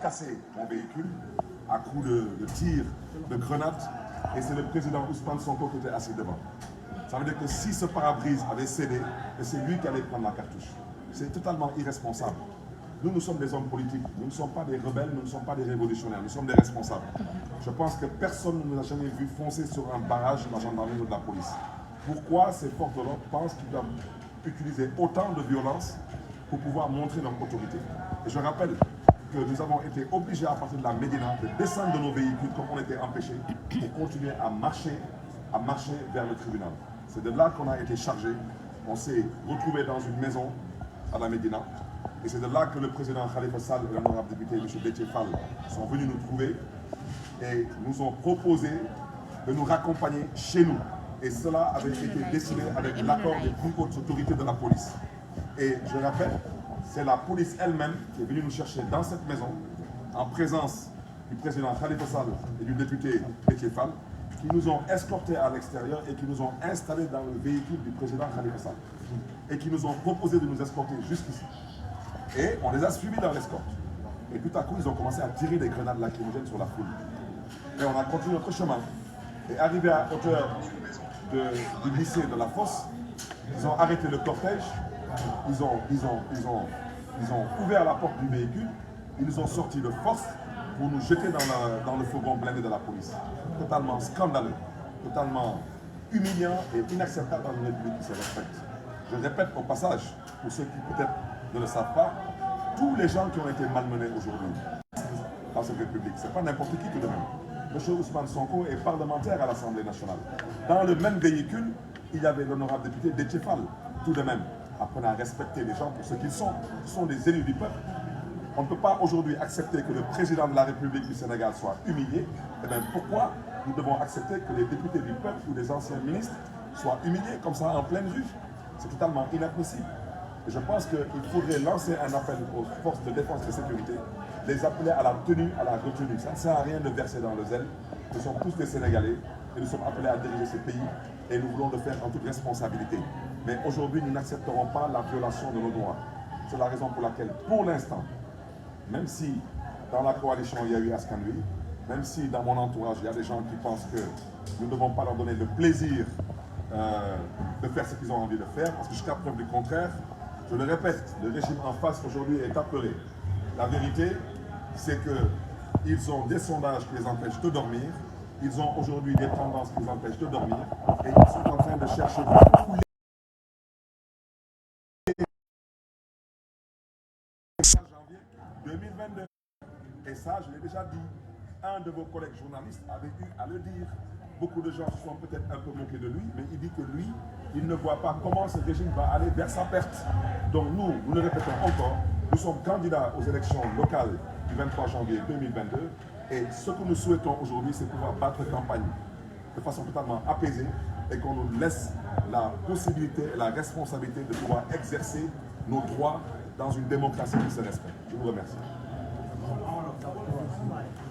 cassé mon véhicule à coups de tirs, de grenades, et c'est le président Ousmane Sonko qui était assis devant. Ça veut dire que si ce pare-brise avait cédé, c'est lui qui allait prendre la cartouche. C'est totalement irresponsable. Nous sommes des hommes politiques, nous ne sommes pas des rebelles, nous ne sommes pas des révolutionnaires, nous sommes des responsables. Je pense que personne ne nous a jamais vu foncer sur un barrage de la gendarmerie ou de la police. Pourquoi ces forces de l'ordre pensent qu'ils doivent utiliser autant de violence pour pouvoir montrer leur autorité? Et je rappelle que nous avons été obligés à partir de la Médina de descendre de nos véhicules comme on était empêchés pour continuer à marcher vers le tribunal. C'est de là qu'on a été chargé. On s'est retrouvé dans une maison à la Médina. Et c'est de là que le président Khalifa Sall et l'honorable député M. Déthié Fall sont venus nous trouver et nous ont proposé de nous raccompagner chez nous. Et cela avait été décidé avec l'accord des plus hautes autorités de la police. Et je rappelle, c'est la police elle-même qui est venue nous chercher dans cette maison, en présence du président Khalifa Sall et du député Déthié Fall, qui nous ont escortés à l'extérieur et qui nous ont installés dans le véhicule du président Khalifa Sall. Et qui nous ont proposé de nous escorter jusqu'ici. Et on les a suivis dans l'escorte. Et tout à coup, ils ont commencé à tirer des grenades lacrymogènes sur la foule. Et on a continué notre chemin. Et arrivé à hauteur du lycée de la Fosse, ils ont arrêté le cortège, ils ont ouvert la porte du véhicule, ils nous ont sortis de force pour nous jeter dans le fourgon blindé de la police. Totalement scandaleux, totalement humiliant et inacceptable dans une république qui se respecte. Je répète au passage, pour ceux qui peut-être ne le savent pas, tous les gens qui ont été malmenés aujourd'hui dans cette république, ce n'est pas n'importe qui tout de même. M. Ousmane Sonko est parlementaire à l'Assemblée nationale. Dans le même véhicule, il y avait l'honorable député Déthié Fall, tout de même. Apprenez à respecter les gens pour ce qu'ils sont. Ce sont des élus du peuple. On ne peut pas aujourd'hui accepter que le président de la République du Sénégal soit humilié. Et bien pourquoi nous devons accepter que les députés du peuple ou des anciens ministres soient humiliés comme ça en pleine vue? C'est totalement inadmissible. Et je pense qu'il faudrait lancer un appel aux forces de défense et de sécurité, les appeler à la tenue, à la retenue. Ça ne sert à rien de verser dans le zèle. Nous sommes tous des Sénégalais et nous sommes appelés à diriger ce pays et nous voulons le faire en toute responsabilité. Mais aujourd'hui, nous n'accepterons pas la violation de nos droits. C'est la raison pour laquelle, pour l'instant, même si dans la coalition il y a eu Askanui, même si dans mon entourage il y a des gens qui pensent que nous ne devons pas leur donner le plaisir de faire ce qu'ils ont envie de faire, parce que jusqu'à preuve du contraire, je le répète, le régime en face aujourd'hui est apeuré. La vérité, c'est qu'ils ont des sondages qui les empêchent de dormir, ils ont aujourd'hui des tendances qui les empêchent de dormir, et ils sont en train de chercher tous les janvier 2022. Et ça, je l'ai déjà dit, un de vos collègues journalistes avait eu à le dire. Beaucoup de gens se sont peut-être un peu moqués de lui, mais il dit que lui, il ne voit pas comment ce régime va aller vers sa perte. Donc nous le répétons encore, nous sommes candidats aux élections locales du 23 janvier 2022 et ce que nous souhaitons aujourd'hui, c'est pouvoir battre campagne de façon totalement apaisée et qu'on nous laisse la possibilité et la responsabilité de pouvoir exercer nos droits dans une démocratie qui se respecte. Je vous remercie.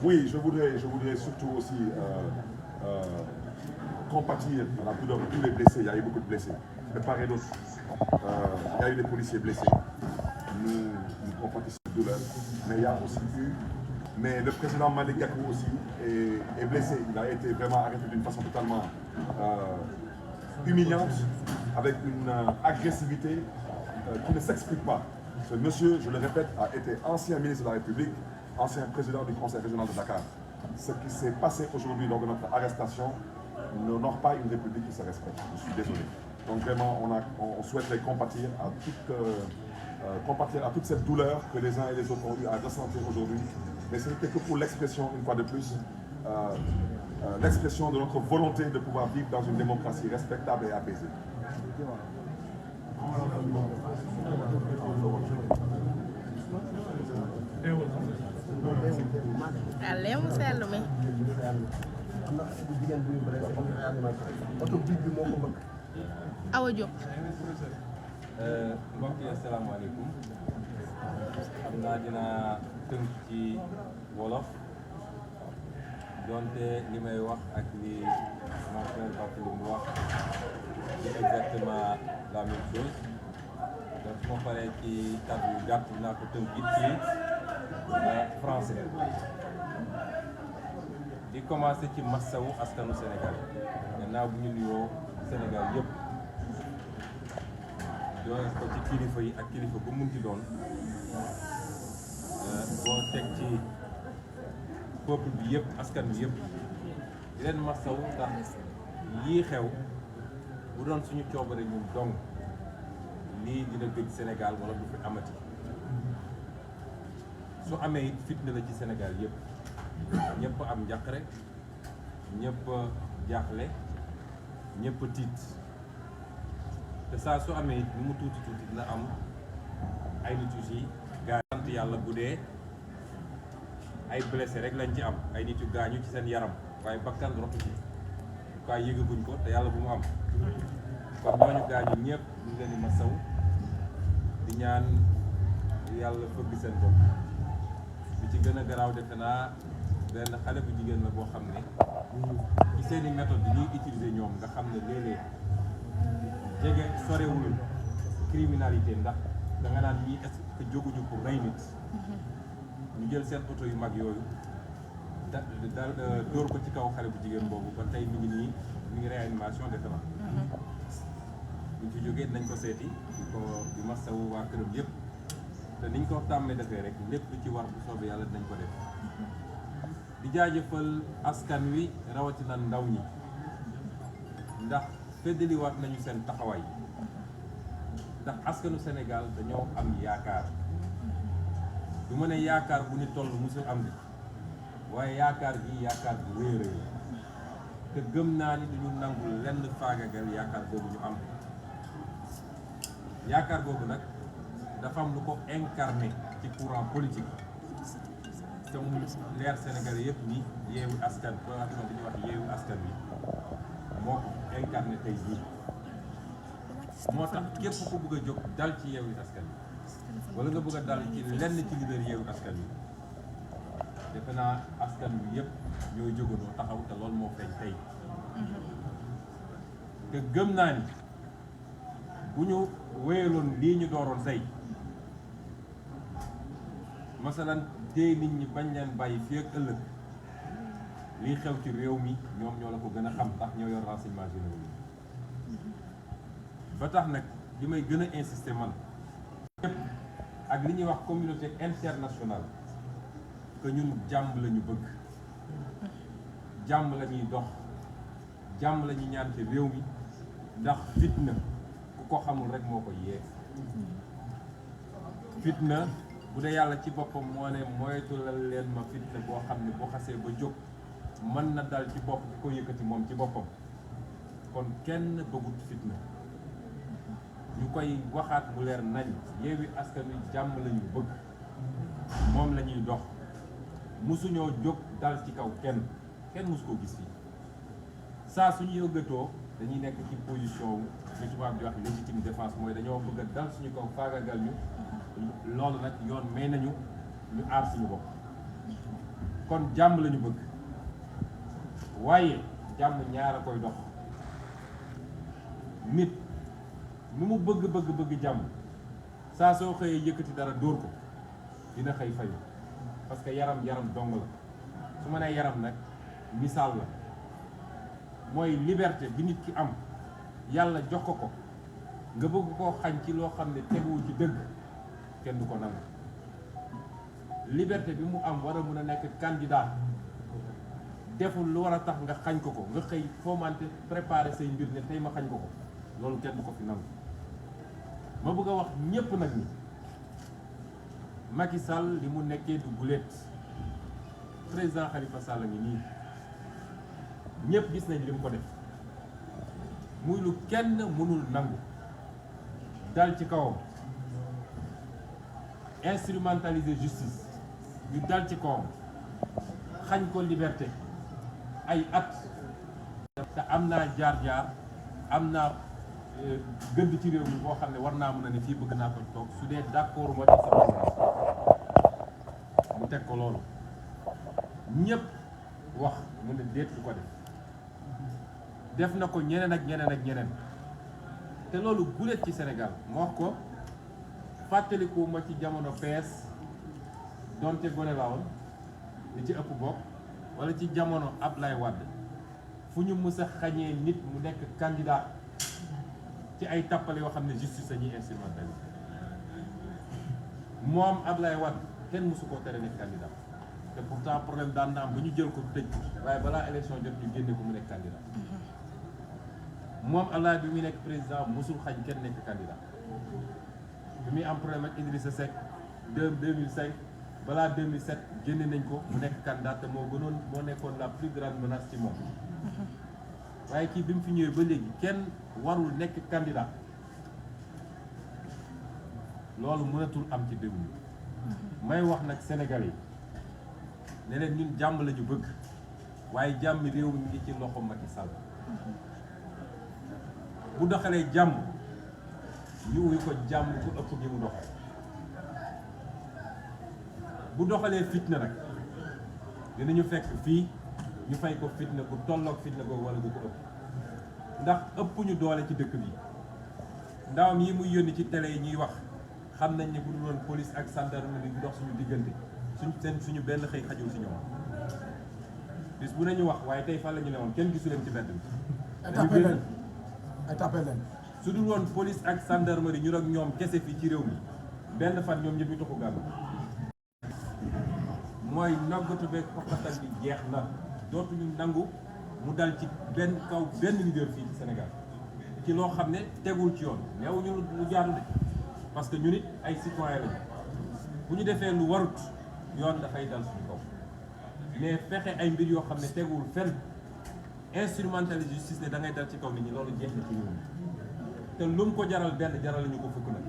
Oui, je voudrais surtout aussi compatir à la douleur de tous les blessés. Il y a eu beaucoup de blessés, de part et d'autre. Il y a eu des policiers blessés. Nous compatissons cette douleur. Mais il y a aussi eu... Mais le président Malick Gakou aussi est blessé. Il a été vraiment arrêté d'une façon totalement humiliante, avec une agressivité qui ne s'explique pas. Ce monsieur, je le répète, a été ancien ministre de la République, ancien président du Conseil régional de Dakar. Ce qui s'est passé aujourd'hui lors de notre arrestation n'honore pas une république qui se respecte. Je suis désolé. Donc vraiment, on souhaiterait compatir à toute cette douleur que les uns et les autres ont eu à ressentir aujourd'hui. Mais ce n'était que pour l'expression, une fois de plus, l'expression de notre volonté de pouvoir vivre dans une démocratie respectable et apaisée. Awa Diop. mbokk yi asalaamaaleykum xam naa dinaa tënk ci wolof donte li may wax ak li mon frère Barthélémy mu wax c'est exactement la même chose donc su ma paree ci kàddu yu gàtt dinaa ko tënk it ci français di commencé ci massawu askanu Sénégal gannaaw bu ñu nuyoo Sénégal yëpp doon ko ci kilifa yi ak kilifa bu mun ci doon boo teg ci peuple bi yëpp askan bi yëpp di leen massawu ndax yii xew bu doon suñu coobare ñun dong lii dina gëj Sénégal wala du fi amati su amee it fitna la ci Sénégal yëpp ñëpp am njàqare ñëpp jaaxle ñëpp tiit te saa su amee it lu mu tuuti tuuti dina am ay nit yu si gaa sant yàlla bu dee ay blessé rek lañ ci am ay nit yu gaañu ci seen yaram waaye bakkan rotu ci waaye yëgaguñ ko te yàlla bu mu am kon ñooñu gaañu ñëpp ñu leen di masaw di ñaan yàlla fëgg seen bopp bi ci gën a garaaw defe naa benn xale bu jigéen la boo xam ne ci seeni méthode bi ñuy utiliser ñoom nga xam ne léeg-léeg jege sorewul criminalité ndax da nga naan ñii est-ce que jóguñu pour rey nit ñu jël seen oto yu mag yooyu da dóor ko ci kaw xale bu jigéen boobu ba tey mi ngi réanimation defe na buñ fi jógee nañ ko seeti di masawu waa këram yëpp te niñ ko tàmmee defee rek lépp lu ci war bu soobee yàlla dinañ ko def di jaajëfal askan wi rawatina ndaw ñi ndax feddaliwaat nañu seen taxawaay ndax askanu Sénégal dañoo am yaakaar du ma ne yaakaar bu ni toll musul am di waaye yaakaar gi yaakaar bu rëy rëy te gëm naa ni duñu nangu lenn faagagal yaakaar boobu ñu am yaakaar boobu nag dafa am lu ko incarné ci courant politique te mu leer Sénégalais yëpp ni yeewu askan coalition bi ñuy wax yeewu askan wi moo ko incarné tey jii moo tax képp ku bëgg a jóg dal ci yeewu askan wi wala nga bëgg a dal ci lenn ci leader yeewu askan wi defe naa askan wi yëpp ñooy jógandoo taxaw te loolu moo feeñ tey te gëm naa ni bu ñu wéyaloon lii ñu dooroon tey masalan tey nit ñi bañ leen bàyyi fii ak ëllëg lii xew ci réew mi ñoom ñoo la ko gën a xam ndax ñoo yor renseignement généraux yi ba tax nag li may gën a insister man ñëpp ak li ñuy wax communauté internationale que ñun jàmm la ñu bëgg jàmm la ñuy dox jàmm la ñuy ñaan ci réew mi ndax fitna ku ko xamul rek moo ko yee fitna bu dee yàlla ci boppam moo ne moytulal leen ma fitna boo xam ne boo xasee ba jóg mën na dal ci bopp ki ko yëkkati moom ci boppam kon kenn bëggut fitna ñu koy waxaat mu leer nañ Yewwi Askan Wi jàmm la ñu bëgg moom la ñuy dox musuñoo jóg dal ci kaw kenn musu koo gis fii saa suñu yëggatoo dañuy nekk ci position wu li tubaab di wax légitime défense mooy dañoo bëgg a dal suñu kaw faagagal ñu loolu nag yoon may nañu ñu aar suñu bopp kon jàmm la ñu bëgg waaye jàmm ñaar a koy dox nit nu mu bëgg jàmm saa soo xëyee yëkkati dara dóor ko dina xëy fayu parce que yaram dong la su ma nee yaram nag misaal la mooy liberté bi nit ki am yàlla jox ko nga bëgg koo xañ ci loo xam ne teguwu ci dëgg kenn du ko nangu liberté bi mu am war a mun a nekk candidat deful lu war a tax nga xañ ko nga xëy foomante préparer say mbir ne tey ma xañ ko loolu kenn du ko fi nangu ma bëgg a wax ñépp nag ni Macky Sall li mu nekkee du guléet président Khalifa Sall ngi nii ñépp gis nañ li mu ko def muy lu kenn mënul nangu dal ci kawam instrumentaliser justice ñu dal ci kawam xañ ko liberté ay at te am naa jaar-jaar am naa gëdd ci réew mi boo xam ne war naa mën a ne fii bëgg naa ko toog su dee d'accord ma ci sama mu teg ko loolu ñëpp wax mu ne déet du ko def na ko ñeneen ak ñeneen te loolu guléet ci Sénégal ma wax ko fàttaliku ma ci jamono PS donte gone laa woon li ci ëpp bokk wala ci jamono Ablaye Wade fu ñu mës a xañee nit mu nekk candidat ci ay tappale yoo xam ne justice lañuy instrumentalisé moom Ablaye Wade kenn mësu koo tere nekk candidat te pourtant problème daan na am ba ñu jël ko tëj waaye balaa élection jot ñu génne ko mu nekk candidat moom Ablaye bi muy nekk président mësul xañ kenn nekk candidat bi muy am problème ak Idrissa Seck 2005 balaa 2007 génne nañ ko mu nekk candidat te moo nekkoon la plus grande menace ci moom waaye kii bi mu fi ñëwee ba léegi kenn warul nekk candidat loolu mënatul am ci déglu may wax nag Sénégalais yi ne leen ñun jàmm la ñu bëgg waaye jàmm réew mi ngi ci loxo Macky Sall bu doxalee jàmm ñu uyu ko jàmm ku ëpp gi mu doxal bu doxalee fitna nag dinañu fekk fii ñu fay ko fitna bu tolloog fitna boobu wala bu ko ëpp ndax ëpp ñu doole ci dëkk bi ndawam yi muy yónni ci télé yi ñuy wax xam nañ ne bu dul woon police ak gendarmerie bu dox suñu diggante suñu benn xëy xajul si ñoom bis bu nañu wax waaye tey fan la ñu ne woon kenn gisu leen ci mbedd bi ay tapé leen su dul woon police ak gendarmerie ñu ak ñoom kese fii ci réew mi benn fan ñoom ñëpp ñu toxu gàll mooy noggatu beeg xoqatal bi jeex na dootuñu nangu mu dal ci benn leader fii ci Sénégal ci loo xam ne tegul ci yoon neewuñu lu jaadu de parce que ñu nit ay citoyen lañu bu ñu defee lu warut yoon dafay dal suñu kaw mais fexe ay mbir yoo xam ne tegul fenn instrumentaliser justice ne da ngay dal ci kaw nit ñi loolu jeex na ci réew mi te lu mu ko jaral benn jaral lañu ko fukk nag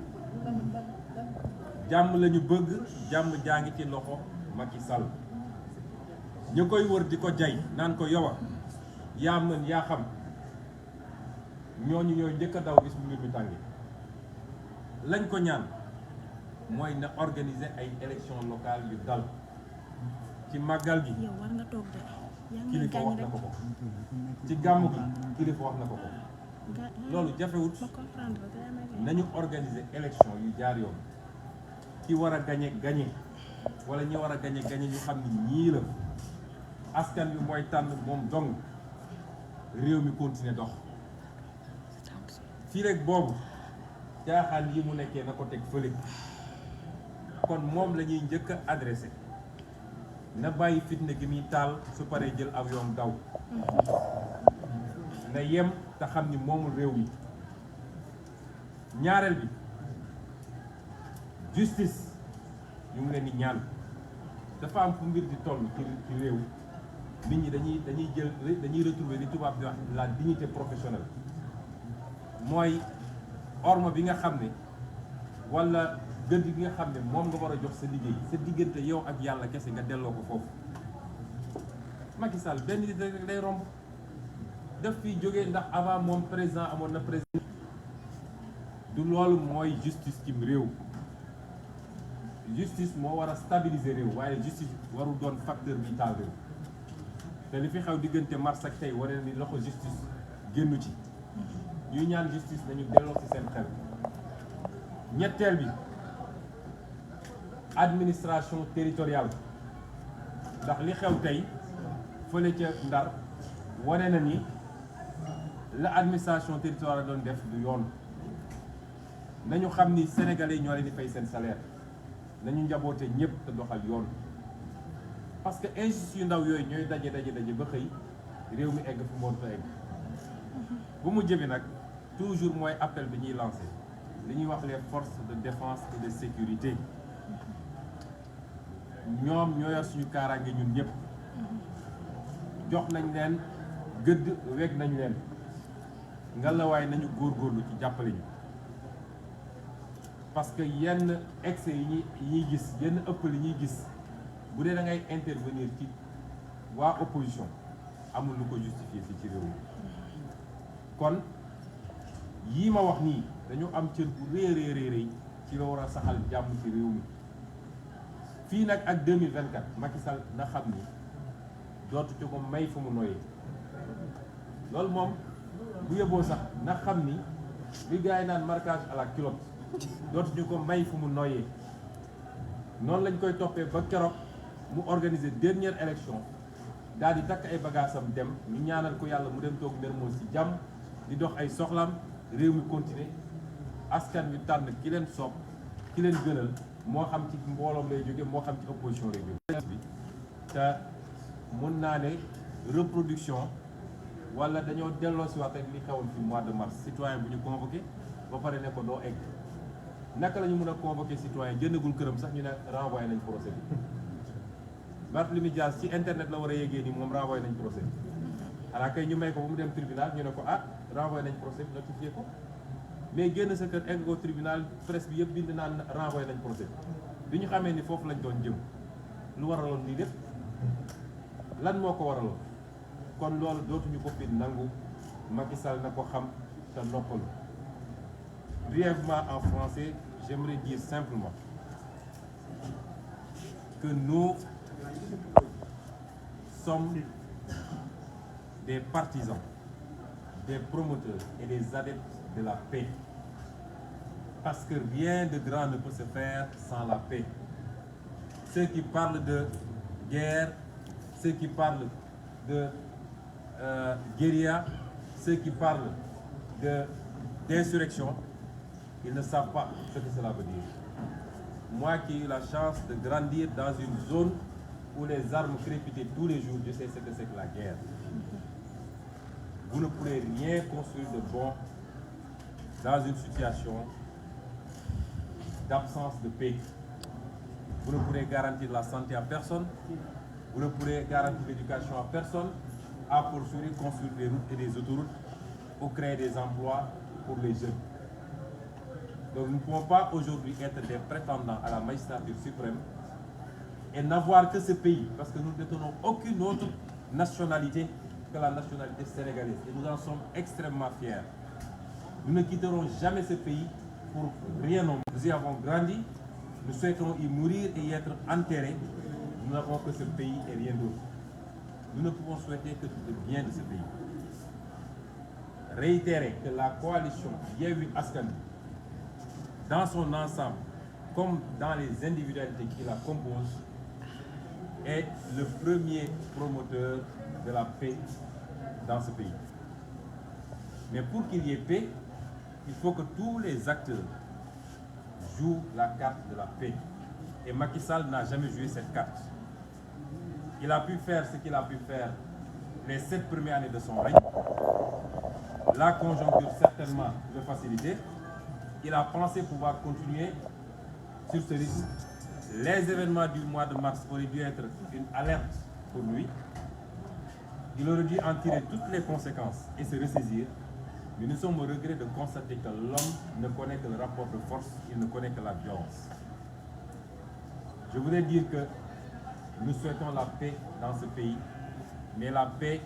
jàmm lañu bëgg jàmm jaa ngi ci loxo Macky Sall ñu koy wër di ko jay naan ko yow yaa mën yaa xam ñooñu ñooy njëkk a daw gis mbir mi tàngi lañ ko ñaan mooy na organiser ay élections locales yu dal ci màggal gi yow war nga toog de yaa ngi kilifa gaañ wax na rek ko ko ci gàmmu gi kilifa wax na ko ko loolu jafewut ma comprendre te yaa may gaañ. nañu organiser élection yu jaar yoon ki war a gañe gañe wala ñi war a gañe gañe ñu xam ni ñii la askan bi mooy tànn moom dong réew mi continuer dox fii rek boobu caaxaan yi mu nekkee na ko teg fële kon moom la ñuy njëkk a adressé na bàyyi fitna gi muy taal su paree jël avion daw na yem te xam ni moomul réew mi ñaareel bi justice ñu ngi leen di ñaan dafa am fu mbir di toll ci réew nit ñi dañuy retrouver li tubaab di wax la dignité professionnelle mooy orma bi nga xam ne wala gëdd bi nga xam ne moom nga war a jox sa liggéey sa diggante yow ak yàlla kese nga delloo ko foofu Macky Sall benn nit rek day romb daf fiy jógee ndax avant moom président amoon na président du loolu mooy justice ci réew justice moo war a stabiliser réew waaye justice warul doon facteur bi taal réew te li fi xew diggante mars ak tey wane ni loxo justice génnu ci ñuy ñaan justice nañu delloo ci seen xel ñetteel bi administration territoriale ndax li xew tey fële ca Ndar wane na ni la administration territoriale doon def du yoon nañu xam ni sénégalais ñoo leen di fay seen salaire nañu njaboote ñëpp te doxal yoon parce que injustice yu ndaw yooyu ñooy daje ba xëy réew mi egg fu mu war a egg bu mu jëbi nag toujours mooy appel bi ñuy lancé li ñuy wax les forces de défense et de sécurité ñoom ñoo yor suñu kaaraange ñun ñëpp jox nañ leen gëdd weg nañ leen ngalawaay nañu góorgóorlu ci jàppale ñu parce que yenn excès yi ñuy gis yenn ëppal yi ñuy gis bu dee da ngay intervenir ci waa opposition amul lu ko justifier fii ci réew mi kon yii ma wax nii dañu am cër bu réy ci la war a saxal jàmm ci réew mi fii nag ak 2024 Macky Sall na xam ni dootu ci ko may fu mu noyee loolu moom bu yóbboo sax na xam ni li gars yi naan marquage à la culotte dootu ñu ko may fu mu noyee noonu lañ koy toppee ba keroog mu organiser dernière élection daal di takk ay bagaasam dem ñu ñaanal ko yàlla mu dem toog Mermoz ci jàmm di dox ay soxlaam réew mi continuer askan wi tànn ki leen soob ki leen gënal moo xam ci mbooloom lay jóge moo xam ci opposition lay jóge bi te mun naa ne reproduction wala dañoo delloo si wax rek li xewoon fi mois de mars citoyen bu ñu convoqué ba pare ne ko doo egg naka la ñu mën a convoqué citoyen jëndagul këram sax ñu ne renvoyé nañ procès bi Barthélémy Dias ci internet la war a yéegee ni moom renvoyé nañ procès bi xanaa kay ñu may ko ba mu dem tribunal ñu ne ko ah renvoyé nañ procès bi notifié ko mais génn sa kër egg ko tribunal presse bi yëpp bind naan renvoyé nañ procès bi ñu xamee ni foofu lañ doon jëm lu waraloon lii lépp lan moo ko waraloon kon loolu dootuñu ko fi nangu Macky Sall na ko xam te noppalu. Brièvement en français, j'aimerais dire simplement que nous sommes des partisans, des promoteurs et des adeptes de la paix. Parce que rien de grand ne peut se faire sans la paix. Ceux qui parlent de guerre, ceux qui parlent de guérilla, ceux qui parlent d'insurrection, ils ne savent pas ce que cela veut dire. Moi qui ai eu la chance de grandir dans une zone où les armes crépitaient tous les jours, je sais ce que c'est que la guerre. Vous ne pourrez rien construire de bon dans une situation d'absence de paix. Vous ne pourrez garantir la santé à personne, vous ne pourrez garantir l'éducation à personne, à poursuivre, construire des routes et des autoroutes ou créer des emplois pour les jeunes. Donc nous ne pouvons pas aujourd'hui être des prétendants à la magistrature suprême et n'avoir que ce pays, parce que nous ne détenons aucune autre nationalité que la nationalité sénégalaise. Et nous en sommes extrêmement fiers. Nous ne quitterons jamais ce pays pour rien au monde. Nous y avons grandi, nous souhaitons y mourir et y être enterrés. Nous n'avons que ce pays et rien d'autre. Nous ne pouvons souhaiter que le bien de ce pays. Réitérer que la coalition Yewwi Askan Wi, dans son ensemble, comme dans les individualités qui la composent, est le premier promoteur de la paix dans ce pays. Mais pour qu'il y ait paix, il faut que tous les acteurs jouent la carte de la paix. Et Macky Sall n'a jamais joué cette carte. Il a pu faire ce qu'il a pu faire les 7 premières années de son règne. La conjoncture certainement le faciliter. Il a pensé pouvoir continuer sur ce rythme. Les événements du mois de mars auraient dû être une alerte pour lui. Il aurait dû en tirer toutes les conséquences et se ressaisir. Mais nous sommes au regret de constater que l'homme ne connaît que le rapport de force, il ne connaît que la violence. Je voudrais dire que nous souhaitons la paix dans ce pays, mais la paix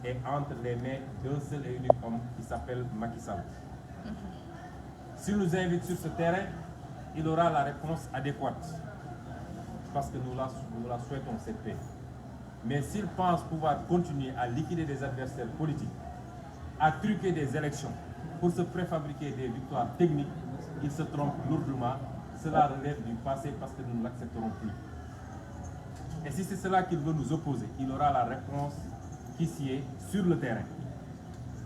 est entre les mains d'un seul et unique homme qui s'appelle Macky Sall. S'il nous invite sur ce terrain, il aura la réponse adéquate, parce que nous la souhaitons, cette paix. Mais s'il pense pouvoir continuer à liquider des adversaires politiques, à truquer des élections pour se préfabriquer des victoires techniques, il se trompe lourdement. Cela relève du passé parce que nous ne l'accepterons plus. Et si c'est cela qu'il veut nous opposer, il aura la réponse qui s'y est sur le terrain.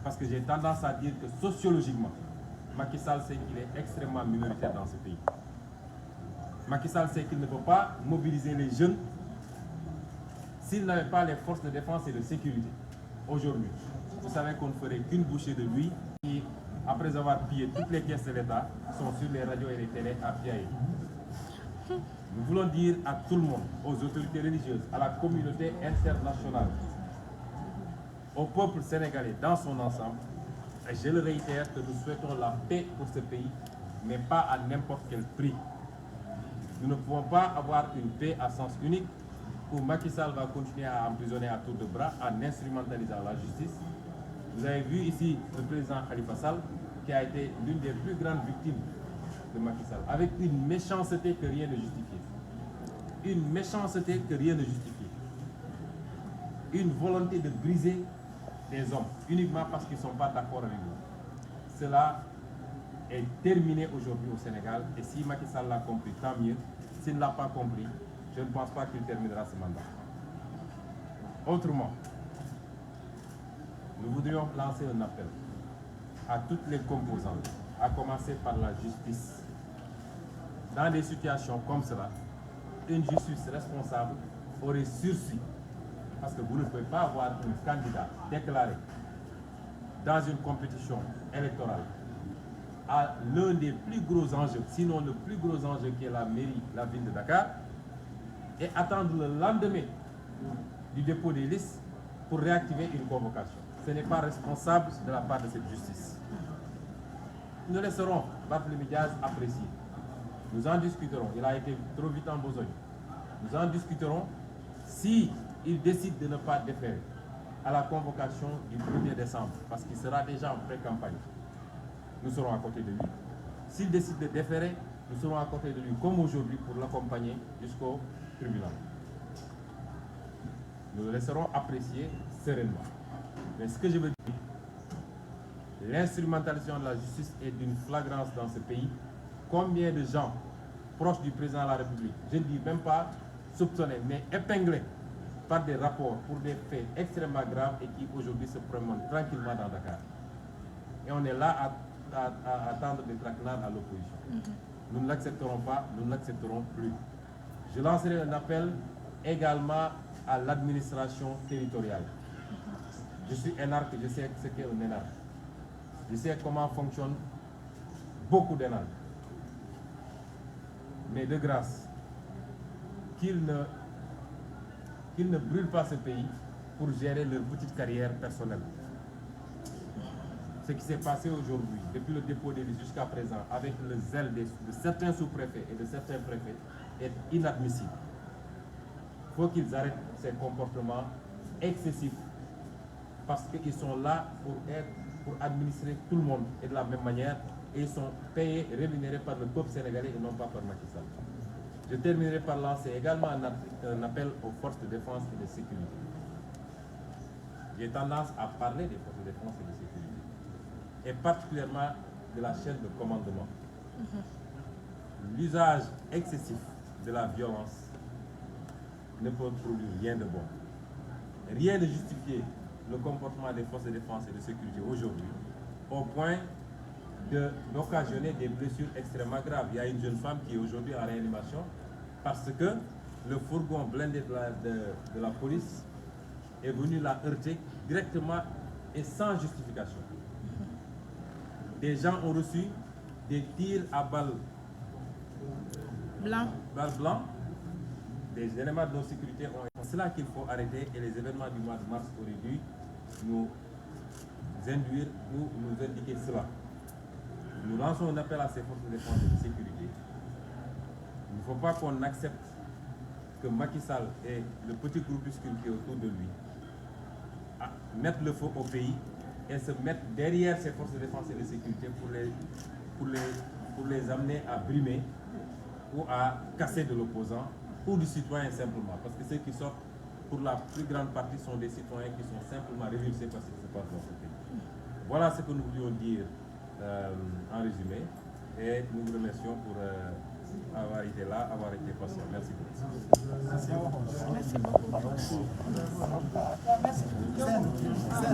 Parce que j'ai tendance à dire que sociologiquement, Macky Sall sait qu'il est extrêmement minoritaire dans ce pays. Macky Sall sait qu'il ne peut pas mobiliser les jeunes s'il n'avait pas les forces de défense et de sécurité. Aujourd'hui, vous savez qu'on ne ferait qu'une bouchée de lui qui, après avoir pillé toutes les caisses de l'État, sont sur les radios et les télés à piailler. Nous voulons dire à tout le monde, aux autorités religieuses, à la communauté internationale, au peuple sénégalais dans son ensemble, et je le réitère, que nous souhaitons la paix pour ce pays, mais pas à n'importe quel prix. Nous ne pouvons pas avoir une paix à sens unique où Macky Sall va continuer à emprisonner à tour de bras en instrumentalisant la justice. Vous avez vu ici le président Khalifa Sall qui a été l'une des plus grandes victimes de Macky Sall, avec une méchanceté que rien ne justifie. Une méchanceté que rien ne justifie. Une volonté de briser des hommes uniquement parce qu'ils ne sont pas d'accord avec nous. Cela est terminé aujourd'hui au Sénégal et si Macky Sall l'a compris, tant mieux. s'il ne l'a pas compris, je ne pense pas qu'il terminera ce mandat. Autrement, nous voudrions lancer un appel à toutes les composantes, à commencer par la justice. Dans des situations comme cela, une justice responsable aurait sursis, parce que vous ne pouvez pas avoir un candidat déclaré dans une compétition électorale à l'un des plus gros enjeux, sinon le plus gros enjeu qui est la mairie, la ville de Dakar, et attendre le lendemain du dépôt des listes pour réactiver une convocation. Ce n'est pas responsable de la part de cette justice. Nous laisserons Barthélémy Diaz apprécier. Nous en discuterons. Il a été trop vite en besogne. Nous en discuterons si il décide de ne pas déférer à la convocation du 1er décembre, parce qu'il sera déjà en pré-campagne. Nous serons à côté de lui. S'il décide de déférer, nous serons à côté de lui, comme aujourd'hui, pour l'accompagner jusqu'au tribunal. Nous le laisserons apprécier sereinement. Mais ce que je veux dire, l'instrumentalisation de la justice est d'une flagrance dans ce pays. Combien de gens proches du président de la République, je ne dis même pas soupçonnés, mais épinglés par des rapports pour des faits extrêmement graves et qui aujourd'hui se promènent tranquillement dans Dakar. Et on est là à attendre des traquenards à l'opposition. Nous ne l'accepterons pas, nous ne l'accepterons plus. Je lancerai un appel également à l'administration territoriale. Je suis énarque, je sais ce qu'est un énarque. Je sais comment fonctionnent beaucoup d'énarques. Mais de grâce, qu'ils ne brûlent pas ce pays pour gérer leur petite carrière personnelle. Ce qui s'est passé aujourd'hui, depuis le dépôt des listes jusqu'à présent, avec le zèle de certains sous-préfets et de certains préfets, est inadmissible. Il faut qu'ils arrêtent ces comportements excessifs, parce qu'ils sont là pour administrer tout le monde et de la même manière, et ils sont payés, rémunérés par le peuple sénégalais et non pas par Macky Sall. Je terminerai par lancer également un appel aux forces de défense et de sécurité. J'ai tendance à parler des forces de défense et de sécurité, et particulièrement de la chaîne de commandement. L'usage excessif de la violence ne peut produire rien de bon. Rien ne justifie le comportement des forces de défense et de sécurité aujourd'hui, au point d'occasionner des blessures extrêmement graves. Il y a une jeune femme qui est aujourd'hui en réanimation parce que le fourgon blindé de la police est venu la heurter directement et sans justification. Des gens ont reçu des tirs à balles blancs. Des éléments de sécurité ont été. C'est cela qu'il faut arrêter, et les événements du mois de mars auraient dû nous induire ou nous indiquer cela. Nous lançons un appel à ces forces de défense et de sécurité. Il ne faut pas qu'on accepte que Macky Sall et le petit groupuscule qui est autour de lui mettent le feu au pays et se mettent derrière ces forces de défense et de sécurité pour les amener à brimer ou à casser de l'opposant ou du citoyen simplement. Parce que ceux qui sortent, pour la plus grande partie, sont des citoyens qui sont simplement révulsés par ce qui se passe dans ce pays. Voilà ce que nous voulions dire en résumé, et nous vous remercions pour avoir été là, avoir été patient. Merci beaucoup. Merci beaucoup.